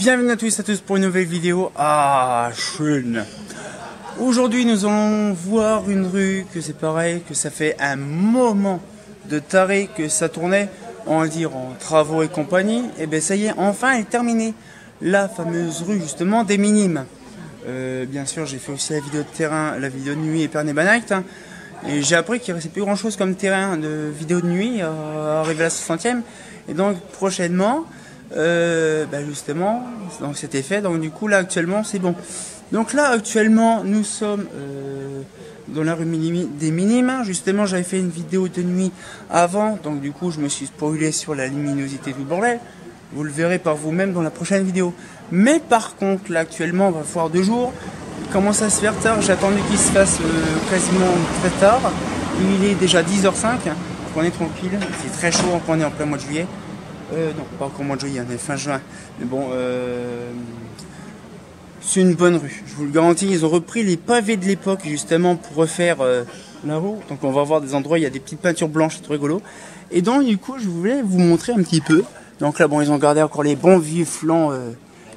Bienvenue à tous pour une nouvelle vidéo. Ah, schön. Aujourd'hui nous allons voir une rue que c'est pareil, que ça fait un moment de taré que ça tournait, on va dire en travaux et compagnie. Et bien ça y est, enfin elle est terminée. La fameuse rue justement des Minimes. Bien sûr j'ai fait aussi la vidéo de terrain, la vidéo de nuit Épernay-Banight. Et j'ai appris qu'il ne restait plus grand chose comme terrain de vidéo de nuit à arriver à la 60e. Et donc prochainement, justement, donc c'était fait. Donc du coup là actuellement c'est bon. Donc là actuellement nous sommes dans la rue des Minimes. Justement j'avais fait une vidéo de nuit avant. Donc du coup je me suis spoilé sur la luminosité du bordel. Vous le verrez par vous-même dans la prochaine vidéo. Mais par contre là actuellement on va voir 2 jours. Il commence à se faire tard, j'ai attendu qu'il se fasse quasiment très tard. Il est déjà 10h05, on est tranquille, c'est très chaud, on est en plein mois de juillet. Non, pas encore mois de juillet, on est fin juin. Mais bon, c'est une bonne rue, je vous le garantis. Ils ont repris les pavés de l'époque justement pour refaire la rue. Donc on va voir des endroits, il y a des petites peintures blanches, c'est trop rigolo. Et donc du coup, je voulais vous montrer un petit peu. Donc là, bon, ils ont gardé encore les bons vieux flancs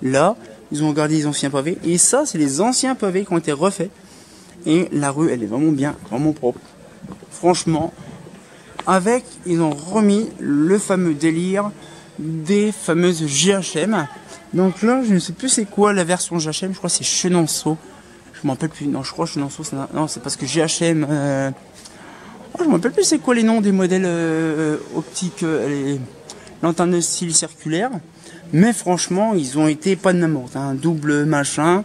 là. Ils ont gardé les anciens pavés. Et ça, c'est les anciens pavés qui ont été refaits. Et la rue, elle est vraiment bien, vraiment propre. Franchement, ils ont remis le fameux délire des fameuses GHM. Donc là, je ne sais plus c'est quoi la version GHM. Je crois que c'est Chenonceau. Je m'en rappelle plus. Non, je crois Chenonceau. Non, c'est parce que GHM... je m'en rappelle plus c'est quoi les noms des modèles optiques. Les lanternes de style circulaire. Mais franchement, ils ont été pas de n'importe, hein, double machin.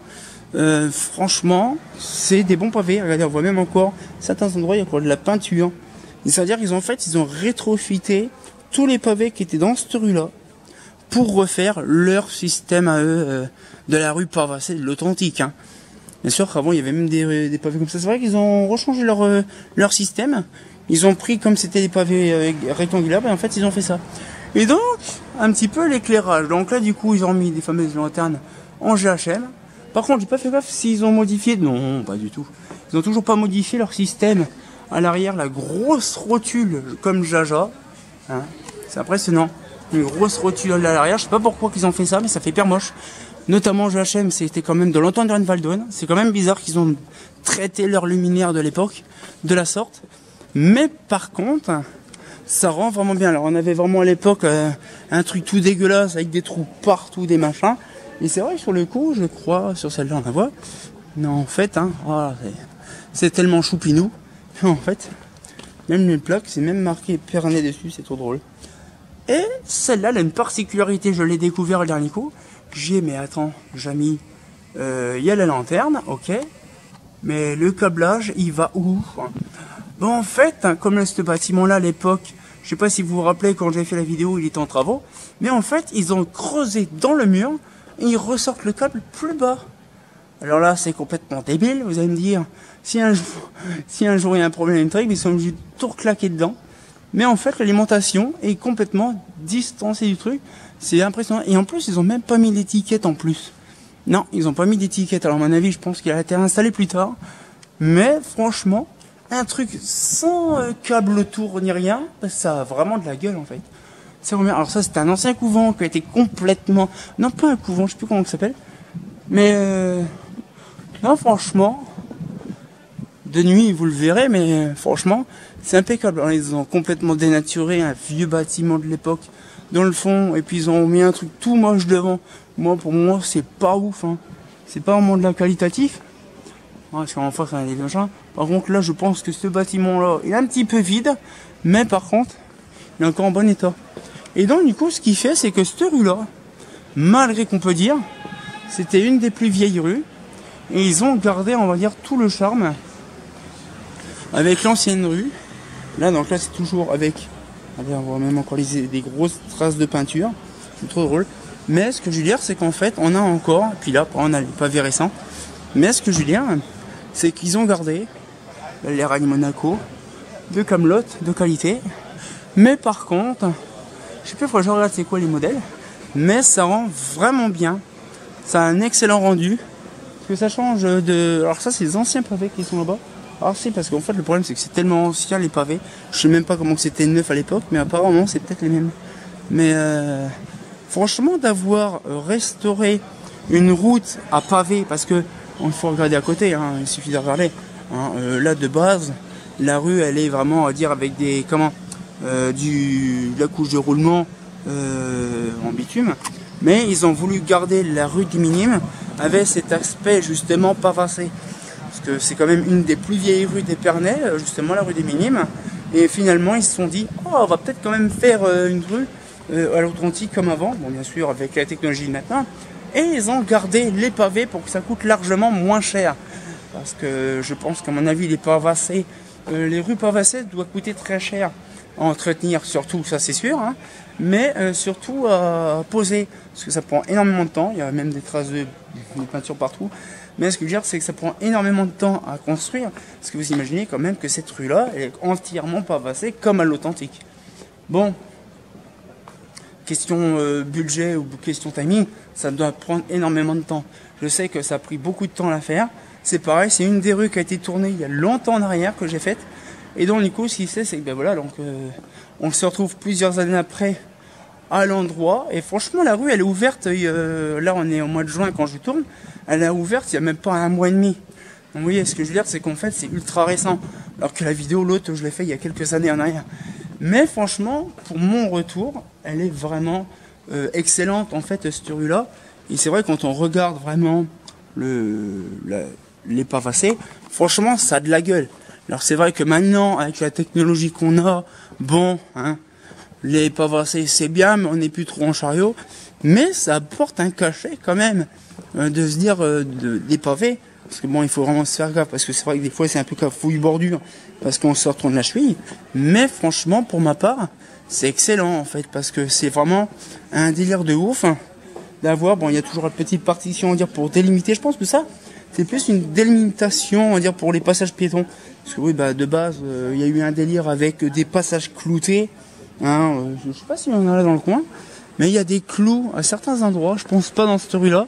Franchement, c'est des bons pavés. Regardez, on voit même encore certains endroits, il y a encore de la peinture. C'est-à-dire qu'ils ont rétrofité tous les pavés qui étaient dans cette rue-là pour refaire leur système à eux de la rue pavassée, de l'authentique. Hein. Bien sûr qu'avant, il y avait même des pavés comme ça. C'est vrai qu'ils ont rechangé leur système. Ils ont pris comme c'était des pavés rectangulaires, et en fait, ils ont fait ça. Et donc, un petit peu l'éclairage. Donc là, du coup, ils ont mis des fameuses lanternes en GHM. Par contre, j'ai pas fait gaffe s'ils ont modifié. Non, pas du tout. Ils ont toujours pas modifié leur système. À l'arrière, la grosse rotule comme Jaja. Hein, c'est impressionnant. Une grosse rotule à l'arrière. Je sais pas pourquoi qu'ils ont fait ça, mais ça fait hyper moche. Notamment GHM, c'était quand même de l'entente de Renwaldon. C'est quand même bizarre qu'ils ont traité leur luminaire de l'époque de la sorte. Mais par contre... ça rend vraiment bien. Alors on avait vraiment à l'époque un truc tout dégueulasse avec des trous partout, des machins. Et c'est vrai que sur le coup, je crois, sur celle-là on la voit. Non, en fait, hein, voilà, c'est tellement choupinou. En fait, même les plaques, c'est même marqué Épernay dessus, c'est trop drôle. Et celle-là, elle a une particularité, je l'ai découvert le dernier coup. Mais attends, Jamy, il y a la lanterne, ok. Mais le câblage, il va où? Bon, en fait, hein, comme ce bâtiment-là à l'époque, je sais pas si vous vous rappelez quand j'ai fait la vidéo, il était en travaux. Mais en fait, ils ont creusé dans le mur et ils ressortent le câble plus bas. Alors là, c'est complètement débile, vous allez me dire. Si un jour il y a un problème électrique, ils sont obligés de tout reclaquer dedans. Mais en fait, l'alimentation est complètement distancée du truc. C'est impressionnant. Et en plus, ils ont même pas mis d'étiquette en plus. Non, ils ont pas mis d'étiquette. Alors à mon avis, je pense qu'il a été installé plus tard. Mais franchement... un truc sans câble autour ni rien, ça a vraiment de la gueule en fait. C'est vraiment... Alors ça c'était un ancien couvent qui a été complètement... non pas un couvent, je sais plus comment ça s'appelle. Mais non franchement, de nuit vous le verrez, mais franchement c'est impeccable. Alors, ils ont complètement dénaturé un vieux bâtiment de l'époque dans le fond, et puis ils ont mis un truc tout moche devant. Pour moi c'est pas ouf, hein. C'est pas vraiment de la qualitatif. Parce qu'en face on a des machins. Par contre là je pense que ce bâtiment là il est un petit peu vide. Mais par contre il est encore en bon état. Et donc du coup ce qu'il fait c'est que cette rue là, malgré qu'on peut dire, c'était une des plus vieilles rues. Et ils ont gardé on va dire tout le charme avec l'ancienne rue. Là donc là c'est toujours avec, regardez, on voit même encore des grosses traces de peinture. C'est trop drôle. Mais ce que je veux dire c'est qu'en fait on a encore, puis là on a les pavés récents. Mais ce que je veux dire c'est qu'ils ont gardé les Rallye Monaco de Camelot de qualité. Mais par contre, je sais pas, faut que je regarde c'est quoi les modèles. Mais ça rend vraiment bien. Ça a un excellent rendu. Parce que ça change de... alors ça c'est les anciens pavés qui sont là-bas. Alors c'est parce qu'en fait le problème c'est que c'est tellement ancien les pavés. Je sais même pas comment c'était neuf à l'époque. Mais apparemment c'est peut-être les mêmes. Mais Franchement, d'avoir restauré une route à pavé, parce que il faut regarder à côté, hein, il suffit de regarder. Hein, là de base, la rue elle est vraiment à dire avec des la couche de roulement en bitume, mais ils ont voulu garder la rue des Minimes avec cet aspect justement pavassé, parce que c'est quand même une des plus vieilles rues d'Épernay, justement la rue des Minimes, et finalement ils se sont dit oh, on va peut-être quand même faire une rue à l'authentique comme avant, bon bien sûr avec la technologie de maintenant, et ils ont gardé les pavés pour que ça coûte largement moins cher, parce que je pense qu'à mon avis les rues pavassées doivent coûter très cher à entretenir, surtout, ça c'est sûr, hein, mais surtout à poser, parce que ça prend énormément de temps, il y a même des traces de peinture partout, mais ce que je veux dire c'est que ça prend énormément de temps à construire, parce que vous imaginez quand même que cette rue-là, elle est entièrement pavassée comme à l'authentique. Bon, question budget ou question timing, ça doit prendre énormément de temps. Je sais que ça a pris beaucoup de temps à la faire, c'est pareil, c'est une des rues qui a été tournée il y a longtemps en arrière que j'ai faite. Et donc du coup, ce qu'il sait, c'est que ben voilà, donc on se retrouve plusieurs années après à l'endroit. Et franchement, la rue, elle est ouverte. Là, on est au mois de juin quand je tourne. Elle est ouverte il y a même pas un mois et demi. Donc vous voyez, ce que je veux dire, c'est qu'en fait, c'est ultra récent. Alors que la vidéo, l'autre, je l'ai fait il y a quelques années en arrière. Mais franchement, pour mon retour, elle est vraiment excellente en fait cette rue-là. Et c'est vrai quand on regarde vraiment les pavassés, franchement, ça a de la gueule. Alors c'est vrai que maintenant, avec la technologie qu'on a, bon, hein, les pavassés c'est bien, mais on n'est plus trop en chariot, mais ça apporte un cachet quand même de se dire des pavés, parce que bon, il faut vraiment se faire gaffe, parce que c'est vrai que des fois c'est un peu cafouille bordure, parce qu'on se retourne la cheville, mais franchement, pour ma part, c'est excellent en fait, parce que c'est vraiment un délire de ouf, hein, d'avoir, bon, il y a toujours une petite partition, on va dire, pour délimiter, je pense que ça, c'est plus une délimitation, on va dire, pour les passages piétons. Parce que oui, bah, de base, il y a eu un délire avec des passages cloutés. Hein, je sais pas s'il y en a là dans le coin. Mais il y a des clous à certains endroits. Je pense pas dans cette rue-là.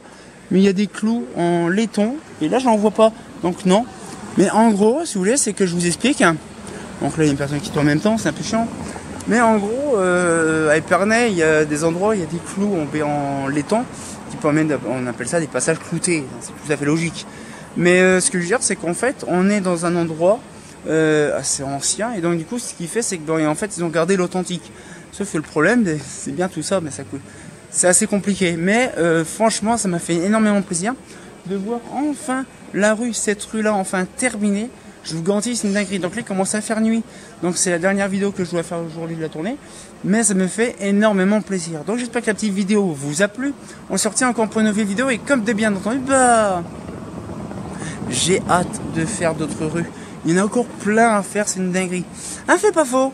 Mais il y a des clous en laiton. Et là, je n'en vois pas. Donc non. Mais en gros, si vous voulez, c'est que je vous explique. Hein. Donc là, il y a une personne qui tourne en même temps. C'est un peu chiant. Mais en gros, à Épernay, il y a des endroits, il y a des clous en laiton. On appelle ça des passages cloutés, c'est tout à fait logique. Mais ce que je veux dire, c'est qu'en fait, on est dans un endroit assez ancien, et donc du coup, ce qui fait, c'est que en fait, ils ont gardé l'authentique. Sauf que le problème, c'est bien tout ça, mais ça coûte. C'est assez compliqué. Mais franchement, ça m'a fait énormément plaisir de voir enfin cette rue-là, enfin terminée. Je vous garantis, c'est une dinguerie. Donc là, il commence à faire nuit. Donc c'est la dernière vidéo que je dois faire aujourd'hui de la tournée. Mais ça me fait énormément plaisir. Donc j'espère que la petite vidéo vous a plu. On se retient encore pour une nouvelle vidéo. Et comme de bien entendu, bah, j'ai hâte de faire d'autres rues. Il y en a encore plein à faire, c'est une dinguerie. Un fait pas faux.